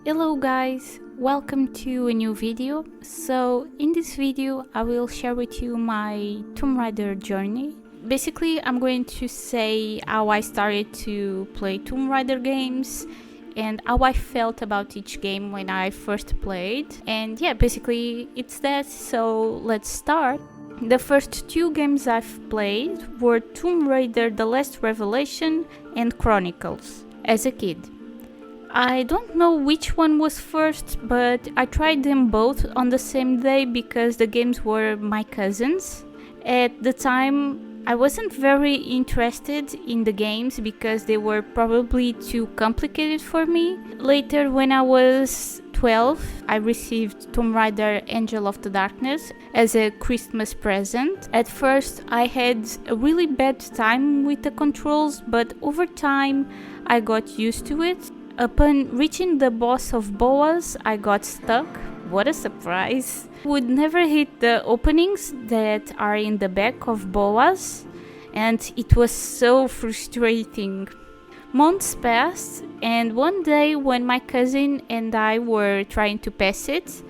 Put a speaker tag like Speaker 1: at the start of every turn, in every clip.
Speaker 1: Hello guys, welcome to a new video. So in this video I will share with you my Tomb Raider journey. Basically I'm going to say how I started to play Tomb Raider games and how I felt about each game when I first played. And yeah, basically it's that, so let's start. The first two games I've played were Tomb Raider The Last Revelation and Chronicles as a kid. I don't know which one was first, but I tried them both on the same day because the games were my cousins. At the time, I wasn't very interested in the games because they were probably too complicated for me. Later, when I was 12, I received Tomb Raider Angel of the Darkness as a Christmas present. At first, I had a really bad time with the controls, but over time, I got used to it. Upon reaching the boss of Boaz, I got stuck. What a surprise! Would never hit the openings that are in the back of Boaz, and it was so frustrating. Months passed, and one day when my cousin and I were trying to pass it,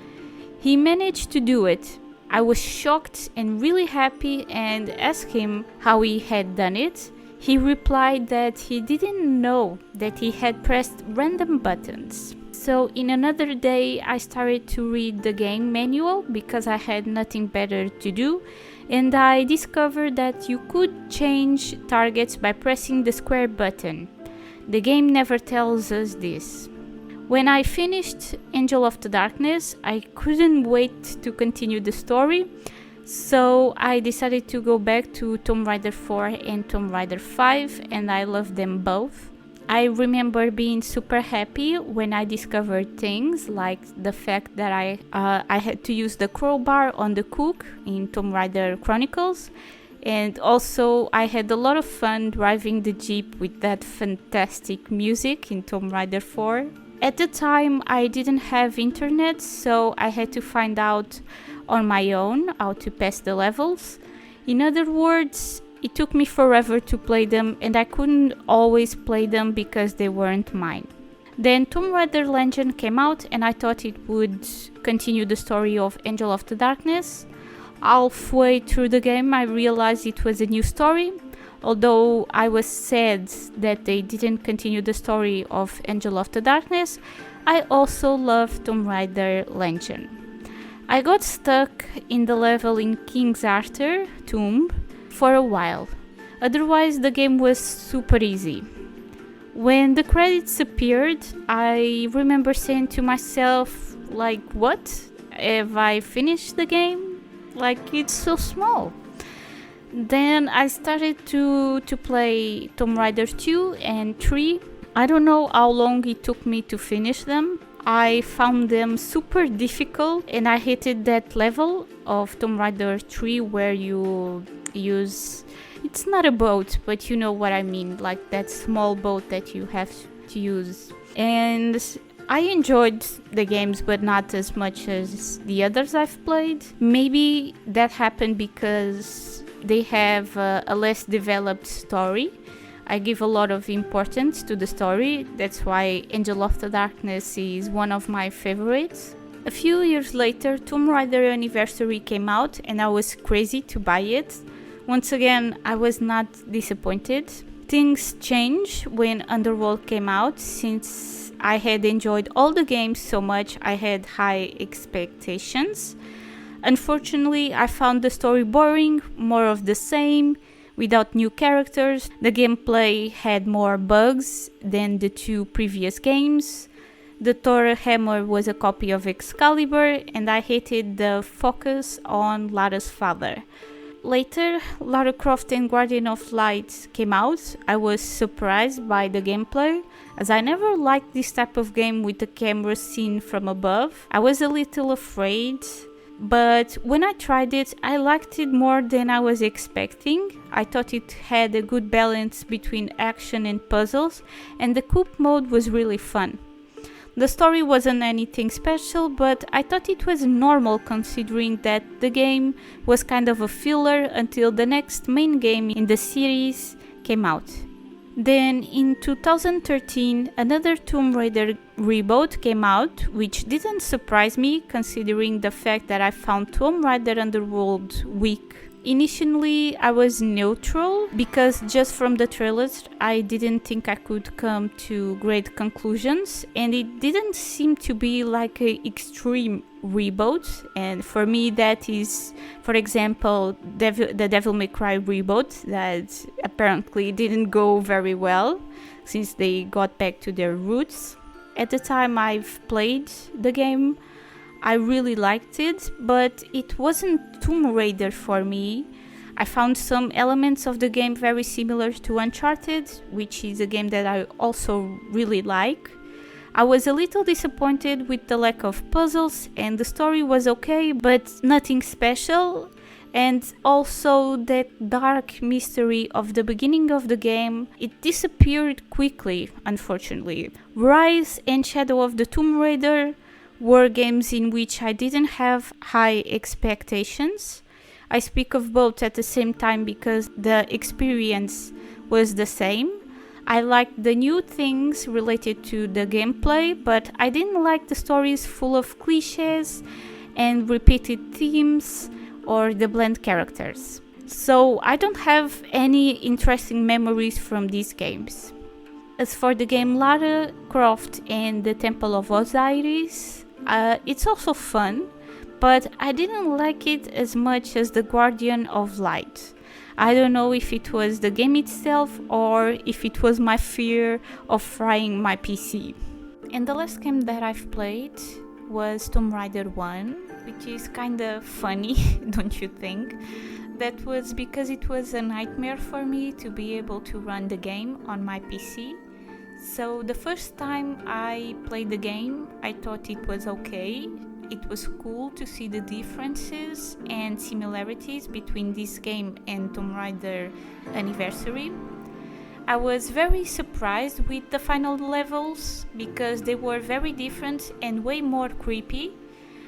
Speaker 1: he managed to do it. I was shocked and really happy and asked him how he had done it. He replied that he didn't know that he had pressed random buttons. So in another day I started to read the game manual because I had nothing better to do, and I discovered that you could change targets by pressing the square button. The game never tells us this. When I finished Angel of the Darkness, I couldn't wait to continue the story. So I decided to go back to Tomb Raider 4 and Tomb Raider 5, and I love them both. I remember being super happy when I discovered things like the fact that I had to use the crowbar on the cook in Tomb Raider Chronicles, and also I had a lot of fun driving the Jeep with that fantastic music in Tomb Raider 4. At the time I didn't have internet, so I had to find out on my own how to pass the levels. In other words, it took me forever to play them, and I couldn't always play them because they weren't mine. Then Tomb Raider Legend came out, and I thought it would continue the story of Angel of the Darkness. Halfway through the game I realized it was a new story. Although I was sad that they didn't continue the story of Angel of the Darkness, I also loved Tomb Raider Legend. I got stuck in the level in King's Arthur tomb for a while. Otherwise the game was super easy. When the credits appeared, I remember saying to myself, like, what? Have I finished the game? Like, it's so small. Then I started to play Tomb Raider 2 and 3. I don't know how long it took me to finish them. I found them super difficult, and I hated that level of Tomb Raider 3 where you use... It's not a boat, but you know what I mean, like that small boat that you have to use. And I enjoyed the games, but not as much as the others I've played. Maybe that happened because they have a less developed story. I give a lot of importance to the story. That's why Angel of the Darkness is one of my favorites. A few years later, Tomb Raider Anniversary came out and I was crazy to buy it. Once again, I was not disappointed. Things changed when Underworld came out. Since I had enjoyed all the games so much, I had high expectations. Unfortunately, I found the story boring, more of the same, without new characters. The gameplay had more bugs than the two previous games. The Thor hammer was a copy of Excalibur, and I hated the focus on Lara's father. Later, Lara Croft and Guardian of Light came out. I was surprised by the gameplay, as I never liked this type of game with the camera seen from above. I was a little afraid, but when I tried it, I liked it more than I was expecting. I thought it had a good balance between action and puzzles, and the coop mode was really fun. The story wasn't anything special, but I thought it was normal considering that the game was kind of a filler until the next main game in the series came out. Then in 2013, another Tomb Raider reboot came out, which didn't surprise me considering the fact that I found Tomb Raider Underworld weak. Initially, I was neutral because just from the trailers, I didn't think I could come to great conclusions, and it didn't seem to be like an extreme reboot. And for me, that is, for example, the Devil May Cry reboot that apparently didn't go very well since they got back to their roots. At the time I've played the game, I really liked it, but it wasn't Tomb Raider for me. I found some elements of the game very similar to Uncharted, which is a game that I also really like. I was a little disappointed with the lack of puzzles, and the story was okay, but nothing special. And also that dark mystery of the beginning of the game, it disappeared quickly, unfortunately. Rise and Shadow of the Tomb Raider were games in which I didn't have high expectations. I speak of both at the same time because the experience was the same. I liked the new things related to the gameplay, but I didn't like the stories full of cliches and repeated themes or the bland characters. So I don't have any interesting memories from these games. As for the game Lara Croft and the Temple of Osiris, it's also fun, but I didn't like it as much as the Guardian of Light. I don't know if it was the game itself or if it was my fear of frying my PC. And the last game that I've played was Tomb Raider 1, which is kinda funny, don't you think? That was because it was a nightmare for me to be able to run the game on my PC. So the first time I played the game, I thought it was okay. It was cool to see the differences and similarities between this game and Tomb Raider Anniversary. I was very surprised with the final levels because they were very different and way more creepy.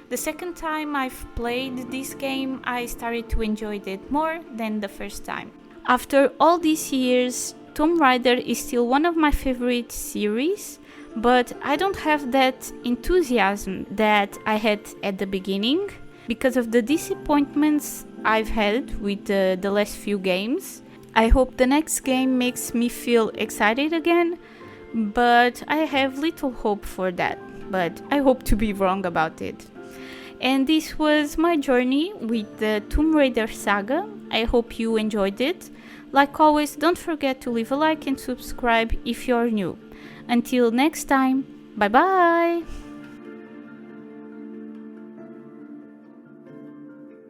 Speaker 1: The second time I've played this game, I started to enjoy it more than the first time. After all these years, Tomb Raider is still one of my favorite series, but I don't have that enthusiasm that I had at the beginning because of the disappointments I've had with the last few games. I hope the next game makes me feel excited again, but I have little hope for that, but I hope to be wrong about it. And this was my journey with the Tomb Raider saga. I hope you enjoyed it. Like always, don't forget to leave a like and subscribe if you're new. Until next time, bye bye!